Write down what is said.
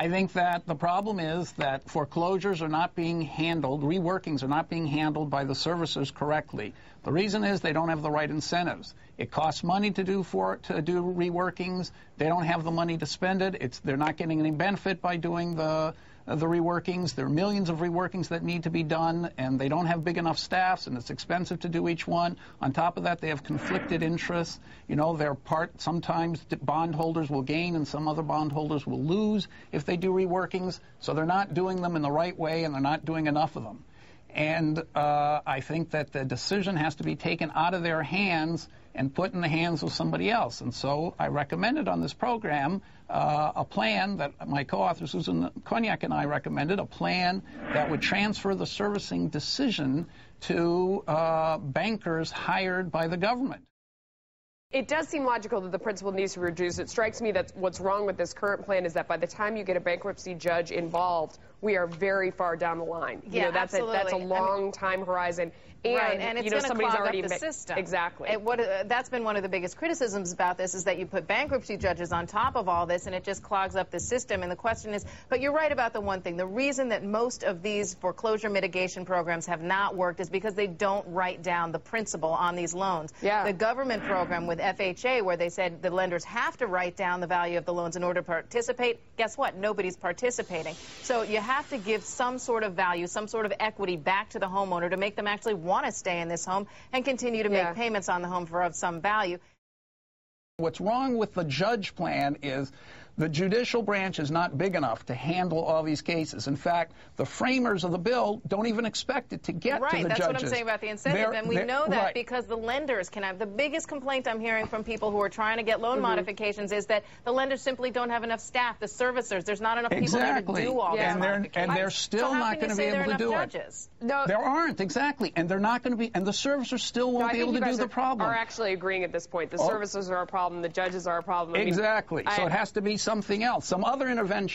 I think that the problem is that foreclosures are not being handled, reworkings are not being handled by the servicers correctly. The reason is they don't have the right incentives. It costs money to do reworkings. They don't have the money to spend it. They're not getting any benefit by doing the reworkings. There are millions of reworkings that need to be done, and they don't have big enough staffs, and it's expensive to do each one. On top of that, they have conflicted interests. You know, sometimes bondholders will gain and some other bondholders will lose if they do reworkings, so they're not doing them in the right way, and they're not doing enough of them. And I think that the decision has to be taken out of their hands and put in the hands of somebody else. And so I recommended on this program a plan that my co-author Susan Cognac and I recommended, a plan that would transfer the servicing decision to bankers hired by the government. It does seem logical that the principal needs to be reduced. It strikes me that what's wrong with this current plan is that by the time you get a bankruptcy judge involved, we are very far down the line. Yeah, that's a long time horizon. And, right, and it's going to clog up the system. Exactly. That's been one of the biggest criticisms about this, is that you put bankruptcy judges on top of all this, and it just clogs up the system. And the question is, but you're right about the one thing. The reason that most of these foreclosure mitigation programs have not worked is because they don't write down the principal on these loans. Yeah. The government program with FHA, where they said the lenders have to write down the value of the loans in order to participate, guess what? Nobody's participating. So you have to give some sort of value, some sort of equity back to the homeowner to make them actually want to stay in this home and continue to make payments on the home for of some value. What's wrong with the judge plan is the judicial branch is not big enough to handle all these cases. In fact, the framers of the bill don't even expect it to get to the judges. Right, that's what I'm saying about the incentive, and we know that because the lenders can have. The biggest complaint I'm hearing from people who are trying to get loan modifications is that the lenders simply don't have enough staff, the servicers. There's not enough people there to do all this modification. And they're still not going to be able to do it. No, there aren't, exactly, and they're not going to be, and the servicers still won't be able to do the problem. Are actually agreeing at this point. The servicers are a problem, the judges are a problem. Exactly. So it has to be something else, some other intervention.